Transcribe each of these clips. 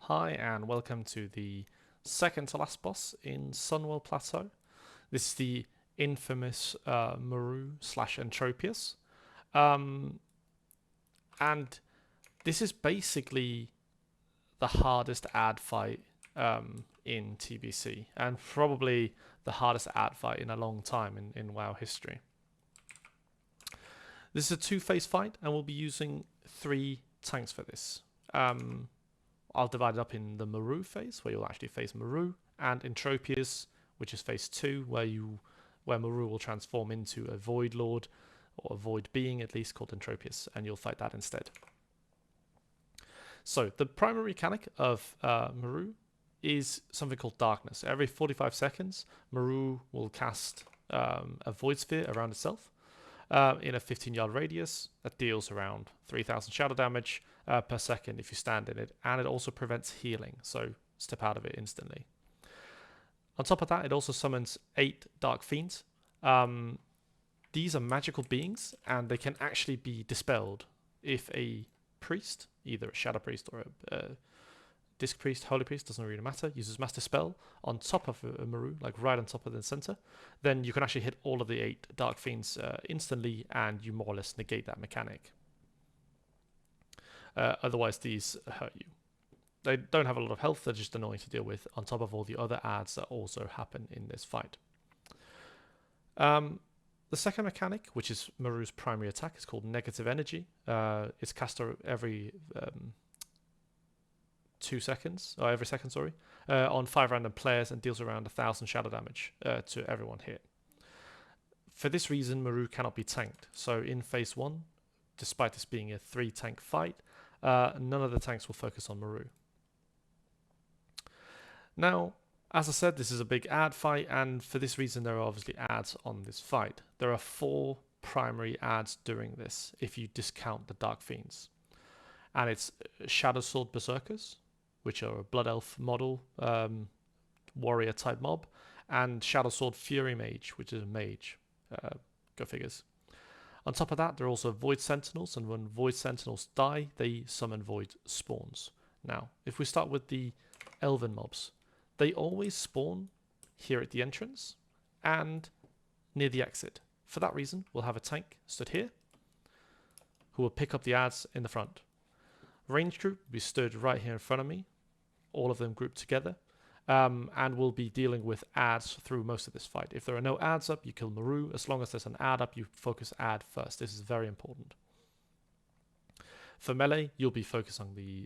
Hi and welcome to the second to last boss in Sunwell Plateau. This is the infamous Maru slash Entropias. Um, and this is basically the hardest ad fight in TBC and probably the hardest ad fight in a long time in WoW history. This is a two-phase fight and we'll be using 3 tanks for this. I'll divide it up in the Maru phase, where you'll actually face Maru, and Entropias, which is phase 2, where Maru will transform into a Void Lord, or a Void Being at least, called Entropias, and you'll fight that instead. So the primary mechanic of Maru is something called Darkness. Every 45 seconds, Maru will cast a Void Sphere around itself in a 15-yard radius that deals around 3,000 shadow damage per second if you stand in it, and it also prevents healing, so step out of it instantly. On top of that, it also summons 8 Dark Fiends. These are magical beings, and they can actually be dispelled if a priest, either a Shadow Priest or a Disc Priest, Holy Priest, doesn't really matter, uses Mass Dispel on top of a Maru, like right on top of the center, then you can actually hit all of the 8 Dark Fiends instantly, and you more or less negate that mechanic. Otherwise, these hurt you. They don't have a lot of health, they're just annoying to deal with, on top of all the other adds that also happen in this fight. The second mechanic, which is Maru's primary attack, is called Negative Energy. It's cast every 2 seconds, or every second, sorry, on 5 random players and deals around 1,000 shadow damage to everyone hit. For this reason, Maru cannot be tanked. So in phase 1, despite this being a 3-tank fight, none of the tanks will focus on Maru. Now, as I said, this is a big ad fight, and for this reason there are obviously ads on this fight. There are 4 primary ads during this, if you discount the Dark Fiends. And it's Shadow Sword Berserkers, which are a Blood Elf model, warrior type mob, and Shadow Sword Fury Mage, which is a mage. Go figures. On top of that, there are also Void Sentinels, and when Void Sentinels die, they summon Void Spawns. Now, if we start with the Elven Mobs, they always spawn here at the entrance and near the exit. For that reason, we'll have a tank stood here who will pick up the ads in the front. Range group will be stood right here in front of me, all of them grouped together, and we'll be dealing with ads through most of this fight. If there are no ads up, you kill Maru. As long as there's an ad up, you focus ad first. This is very important. For melee, you'll be focused on the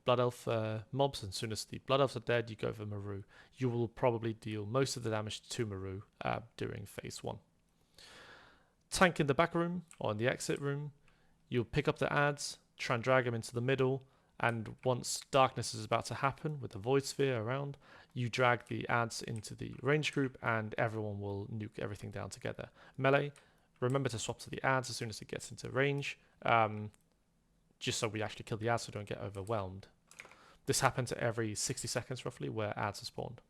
Blood Elf mobs, and as soon as the Blood Elves are dead, you go for Maru. You will probably deal most of the damage to Maru during phase 1. Tank in the back room, or in the exit room, you'll pick up the ads, try and drag them into the middle, and once darkness is about to happen with the Void Sphere around, you drag the ads into the range group and everyone will nuke everything down together. Melee, remember to swap to the ads as soon as it gets into range, just so we actually kill the ads so we don't get overwhelmed. This happens every 60 seconds roughly where ads are spawned.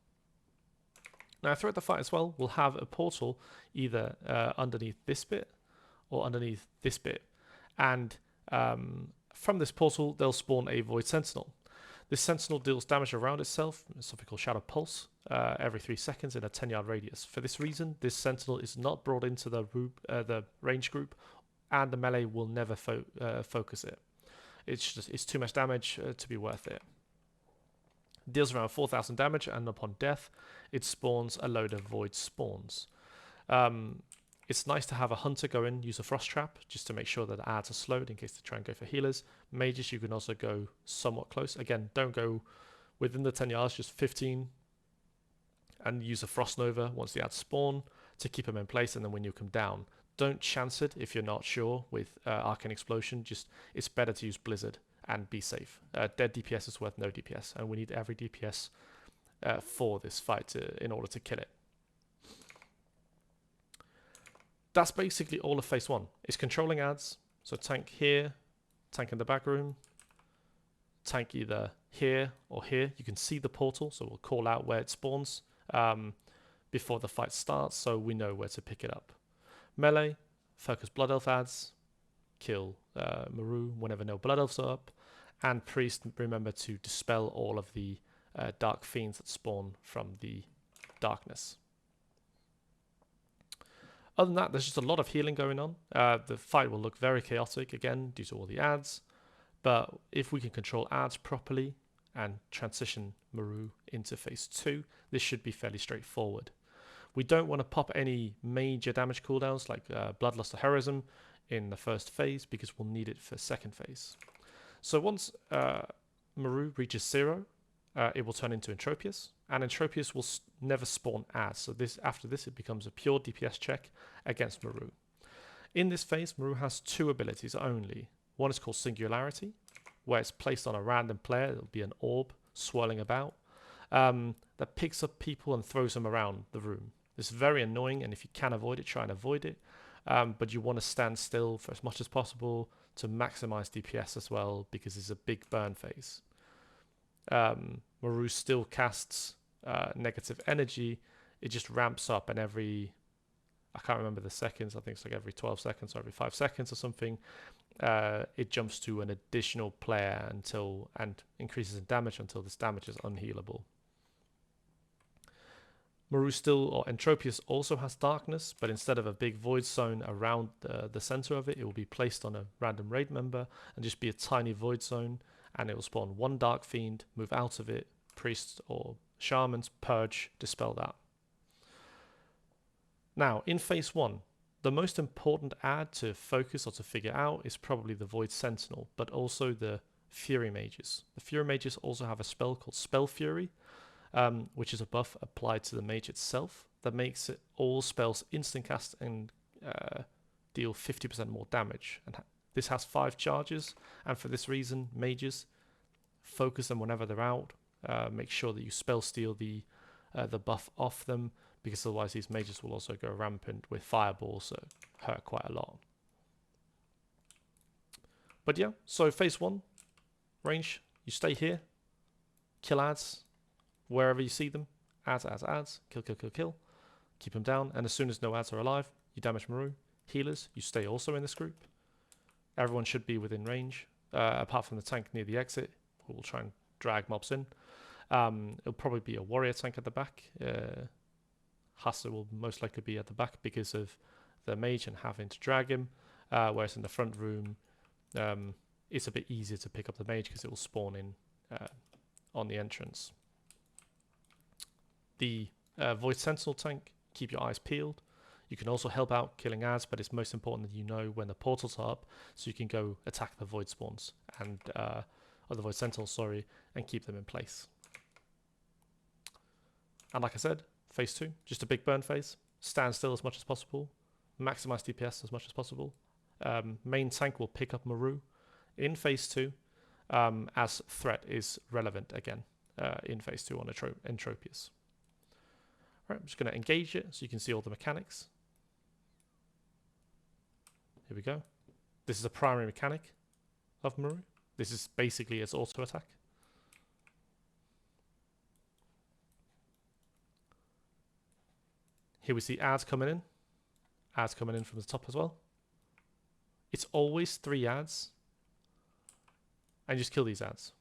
Now throughout the fight as well, we'll have a portal either underneath this bit or underneath this bit, and from this portal they'll spawn a Void Sentinel. This Sentinel deals damage around itself, something called Shadow Pulse, every 3 seconds in a 10-yard radius. For this reason, this Sentinel is not brought into the range group, and the melee will never focus it. It's too much damage to be worth it. Deals around 4,000 damage, and upon death, it spawns a load of Void Spawns. It's nice to have a hunter go in, use a frost trap, just to make sure that the ads are slowed in case they try and go for healers. Mages, you can also go somewhat close. Again, don't go within the 10 yards, just 15. And use a Frost Nova once the ads spawn to keep them in place, and then when you come down. Don't chance it if you're not sure with Arcane Explosion. Just it's better to use Blizzard and be safe. Dead DPS is worth no DPS, and we need every DPS for this fight in order to kill it. That's basically all of phase 1. It's controlling ads. So tank here, tank in the back room, tank either here or here. You can see the portal, so we'll call out where it spawns before the fight starts, so we know where to pick it up. Melee, focus Blood Elf ads, kill Maru whenever no Blood Elves are up, And Priest, remember to dispel all of the Dark Fiends that spawn from the darkness. Other than that, there's just a lot of healing going on. The fight will look very chaotic again due to all the ads, but if we can control ads properly and transition Maru into phase 2, this should be fairly straightforward. We don't want to pop any major damage cooldowns like Bloodlust or Heroism in the first phase because we'll need it for second phase. So once Maru reaches 0, it will turn into Entropias, and Entropias will never spawn ads. So after this, it becomes a pure DPS check against Maru. In this phase, Maru has 2 abilities only. One is called Singularity, where it's placed on a random player. It'll be an orb swirling about that picks up people and throws them around the room. This is very annoying, and if you can avoid it, try and avoid it. But you want to stand still for as much as possible to maximize DPS as well, because it's a big burn phase. Maru still casts negative energy. It just ramps up, and I can't remember the seconds, I think it's like every 12 seconds or every 5 seconds or something, it jumps to an additional player and increases in damage until this damage is unhealable. Maru or Entropias also has darkness, but instead of a big void zone around the center of it, it will be placed on a random raid member and just be a tiny void zone, and it will spawn 1 dark fiend, move out of it, priests or shamans, purge, dispel that. Now, in phase 1, the most important ad to focus or to figure out is probably the Void Sentinel, but also the Fury Mages. The Fury Mages also have a spell called Spell Fury, which is a buff applied to the mage itself that makes it all spells instant cast and deal 50% more damage. And this has 5 charges, and for this reason, mages focus them whenever they're out. Make sure that you spell steal the buff off them, because otherwise these mages will also go rampant with fireballs, so hurt quite a lot. But yeah, so phase 1, range, you stay here, kill ads wherever you see them, ads, kill, keep them down, and as soon as no ads are alive, you damage Maru. Healers, you stay also in this group. Everyone should be within range, apart from the tank near the exit, who will try and drag mobs in. It'll probably be a warrior tank at the back. Hassa will most likely be at the back because of the mage and having to drag him, whereas in the front room, it's a bit easier to pick up the mage because it will spawn in on the entrance. The Void Sentinel tank, keep your eyes peeled. You can also help out killing ads, but it's most important that you know when the portals are up, so you can go attack the Void Spawns and or the Void Sentinels, sorry, and keep them in place. And like I said, phase 2, just a big burn phase. Stand still as much as possible. Maximize DPS as much as possible. Main tank will pick up Maru in phase 2 as threat is relevant again in phase 2 on Entropias. Right, I'm just going to engage it so you can see all the mechanics. Here we go. This is a primary mechanic of Maru. This is basically its auto attack. Here we see ads coming in. Ads coming in from the top as well. It's always 3 ads. And just kill these ads.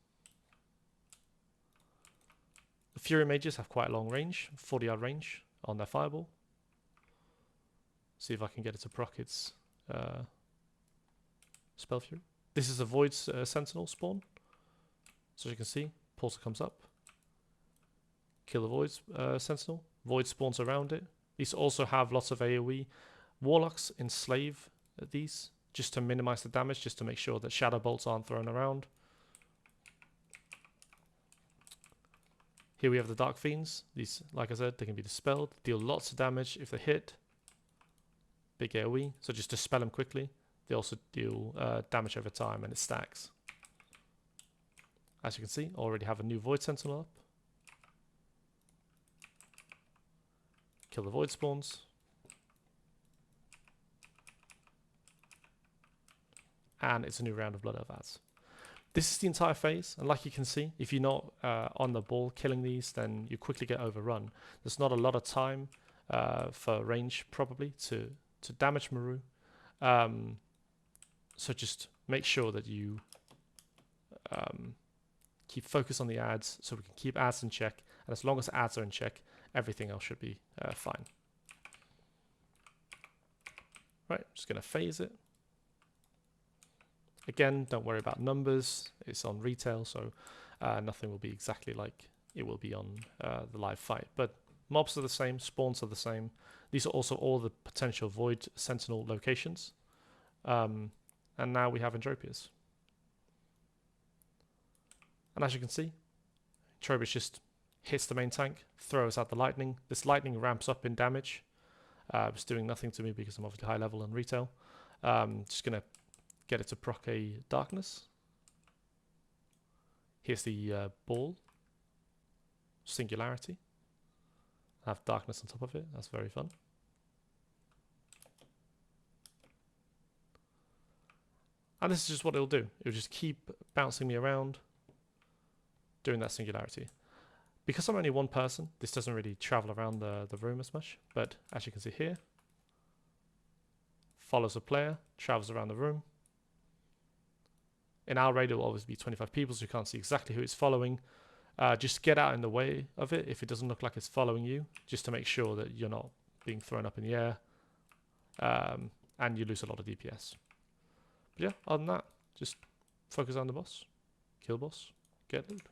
The Fury Mages have quite a long range, 40-yard range on their fireball. See if I can get it to proc its Spell Fury. This is a Void Sentinel spawn. So as you can see, portal comes up. Kill the Void Sentinel. Void spawns around it. These also have lots of AoE. Warlocks enslave these just to minimize the damage, just to make sure that shadow bolts aren't thrown around. Here we have the Dark Fiends. These, like I said, they can be dispelled, deal lots of damage if they hit. Big AoE, so just dispel them quickly. They also deal damage over time, and it stacks. As you can see, already have a new Void Sentinel up. Kill the Void Spawns. And it's a new round of Blood Elf ads. This is the entire phase, and like you can see, if you're not on the ball killing these, then you quickly get overrun. There's not a lot of time for range, probably, to damage Maru. So just make sure that you keep focus on the ads so we can keep ads in check. And as long as ads are in check, everything else should be fine. Right, just going to phase it. Again, don't worry about numbers. It's on retail, so nothing will be exactly like it will be on the live fight. But mobs are the same, spawns are the same. These are also all the potential void sentinel locations. And now we have Entropias. And as you can see, Entropias just hits the main tank, throws out the lightning. This lightning ramps up in damage. It's doing nothing to me because I'm obviously high level on retail. Just going to get it to proc a darkness. Here's the ball. Singularity. Have darkness on top of it. That's very fun. And this is just what it'll do. It'll just keep bouncing me around, doing that singularity. Because I'm only one person, this doesn't really travel around the room as much. But as you can see here, follows a player, travels around the room. In our raid, it will always be 25 people, so you can't see exactly who it's following. Just get out in the way of it if it doesn't look like it's following you, just to make sure that you're not being thrown up in the air, and you lose a lot of DPS. But yeah, other than that, just focus on the boss, kill boss, get loot.